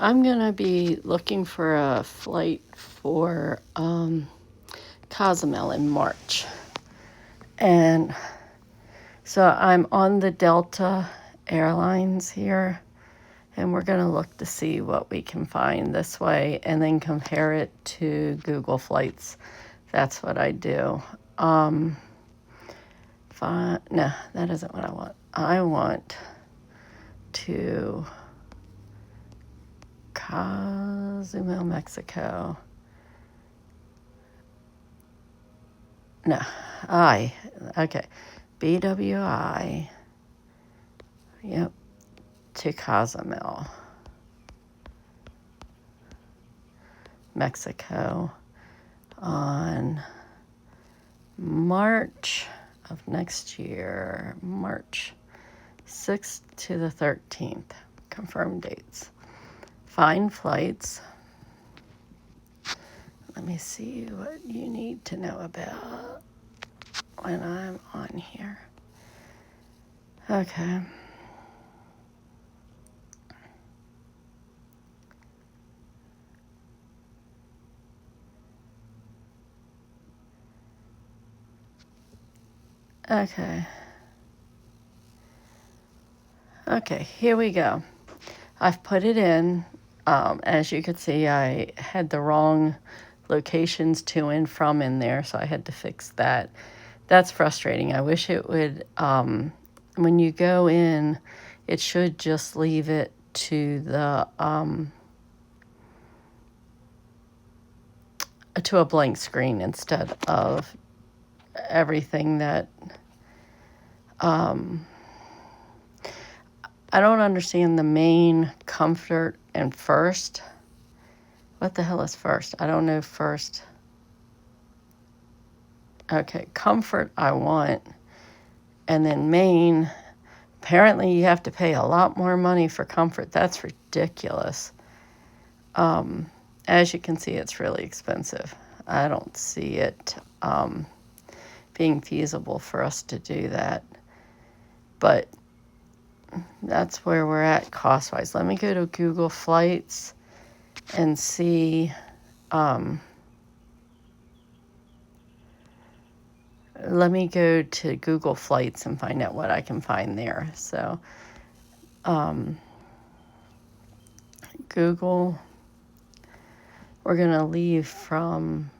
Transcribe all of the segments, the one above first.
I'm going to be looking for a flight for Cozumel in March. And so I'm on the Delta Airlines here, and we're going to look to see what we can find this way and then compare it to Google Flights. That's what I do. No, that isn't what I want. I want to Cozumel, Mexico. No, okay. BWI, yep, to Cozumel, Mexico on March of next year, March 6th to the 13th. Confirmed dates. Find flights. Let me see what you need to know about when I'm on here. Okay. Okay, here we go. I've put it in. As you can see, I had the wrong locations to and from in there, so I had to fix that. That's frustrating. I wish it would, when you go in, it should just leave it to the, to a blank screen instead of everything that, I don't understand the main, comfort, and first. What the hell is first? I don't know first. Okay, comfort I want. And then main, apparently you have to pay a lot more money for comfort. That's ridiculous. As you can see, it's really expensive. I don't see it being feasible for us to do that. But that's where we're at cost-wise. Let me go to Google Flights and see. Let me go to Google Flights and find out what I can find there. So, Google, we're going to leave from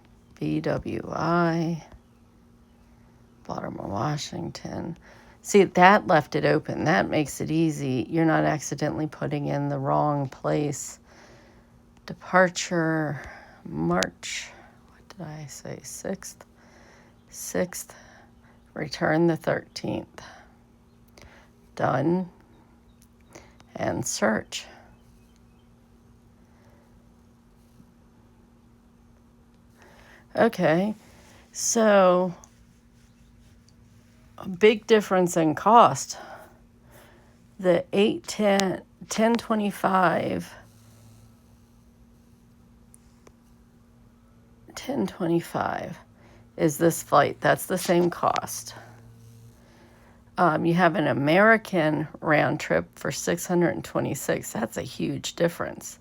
BWI, Baltimore, Washington. See, that left it open. That makes it easy. You're not accidentally putting in the wrong place. Departure, March, what did I say, 6th, return the 13th. Done, and search. Okay, so a big difference in cost. The 1025 is this flight. That's the same cost. You have an American round trip for $626. That's a huge difference.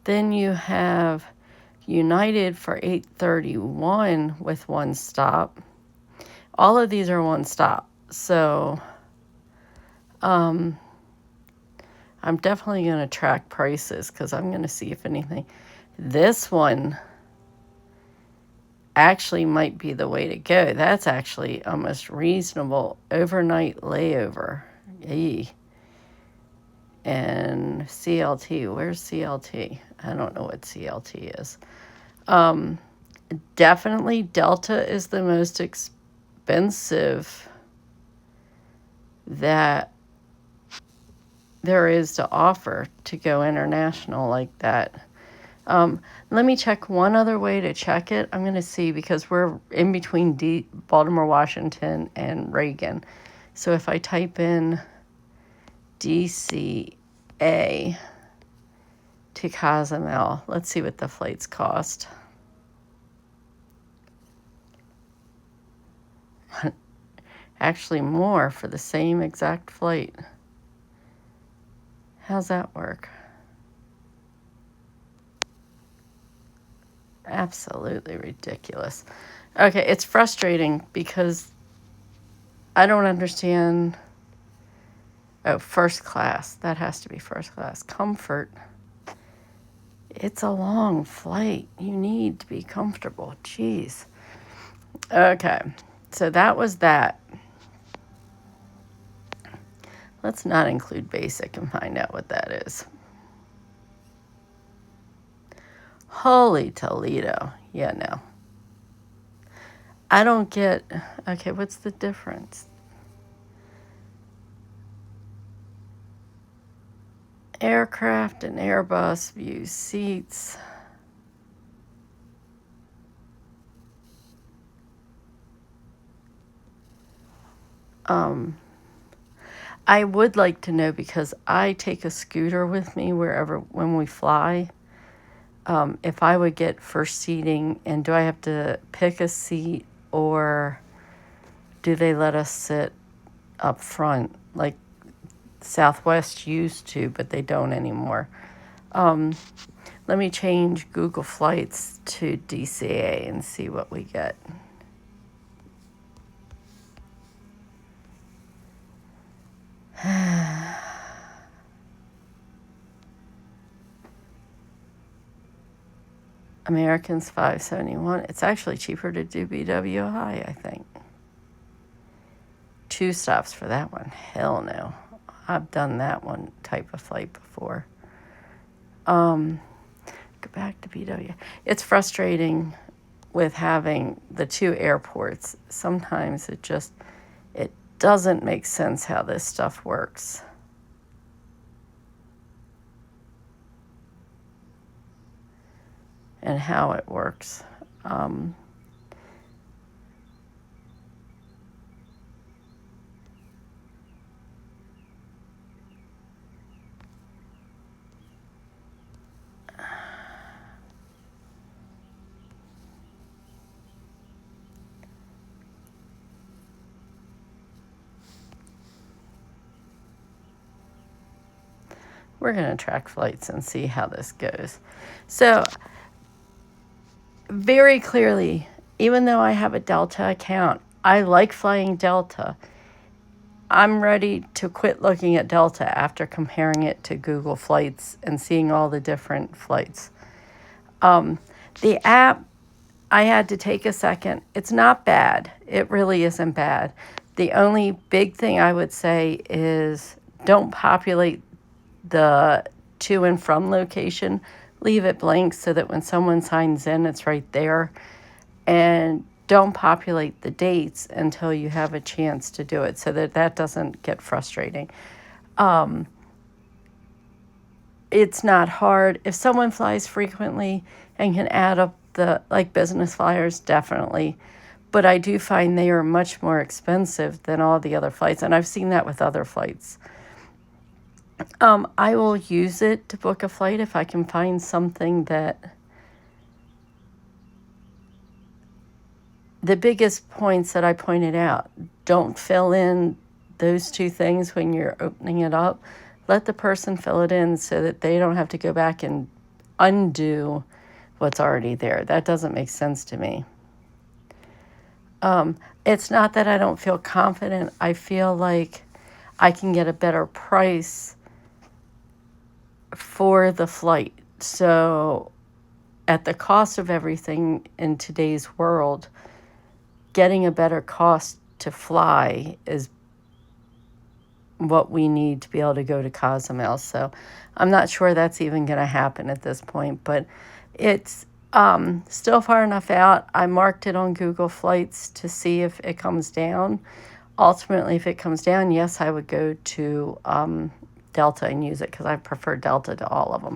Then you have United for $831 with one stop. All of these are one stop. So I'm definitely going to track prices because I'm going to see if anything. This one actually might be the way to go. That's actually almost reasonable. Overnight layover. Yee. And CLT. Where's CLT? I don't know what CLT is. Definitely Delta is the most expensive that there is to offer to go international like that. Let me check one other way to check it. I'm going to see because we're in between Baltimore, Washington, and Reagan. So if I type in DCA to Cozumel, let's see what the flights cost. Actually more for the same exact flight. How's that work? Absolutely ridiculous. Okay, it's frustrating because I don't understand. Oh, first class. That has to be first class. Comfort. It's a long flight. You need to be comfortable. Jeez. Okay, so that was that. Let's not include basic and find out what that is. Holy Toledo. Yeah, no. I don't get... Okay, what's the difference? Aircraft and Airbus view seats. I would like to know, because I take a scooter with me when we fly. If I would get first seating, and do I have to pick a seat, or do they let us sit up front like Southwest used to, but they don't anymore? Let me change Google Flights to DCA and see what we get. Americans $571. It's actually cheaper to do BWI, I think. 2 stops for that one. Hell no. I've done that one type of flight before. Go back to BW. It's frustrating with having the 2 airports. Sometimes it doesn't make sense how this stuff works. And how it works. We're going to track flights and see how this goes. So, very clearly, even though I have a Delta account, I like flying Delta. I'm ready to quit looking at Delta after comparing it to Google Flights and seeing all the different flights. The app, I had to take a second. It's not bad. It really isn't bad. The only big thing I would say is don't populate the to and from location. Leave it blank so that when someone signs in, it's right there. And don't populate the dates until you have a chance to do it, so that doesn't get frustrating. It's not hard. If someone flies frequently and can add up the business flyers, definitely. But I do find they are much more expensive than all the other flights, and I've seen that with other flights. I will use it to book a flight if I can find something that... The biggest points that I pointed out, don't fill in those 2 things when you're opening it up. Let the person fill it in so that they don't have to go back and undo what's already there. That doesn't make sense to me. It's not that I don't feel confident. I feel like I can get a better price for the flight. So at the cost of everything in today's world, getting a better cost to fly is what we need to be able to go to Cozumel. So I'm not sure that's even going to happen at this point, but it's still far enough out. I marked it on Google Flights to see if it comes down. Ultimately, if it comes down, yes, I would go to Delta and use it, because I prefer Delta to all of them.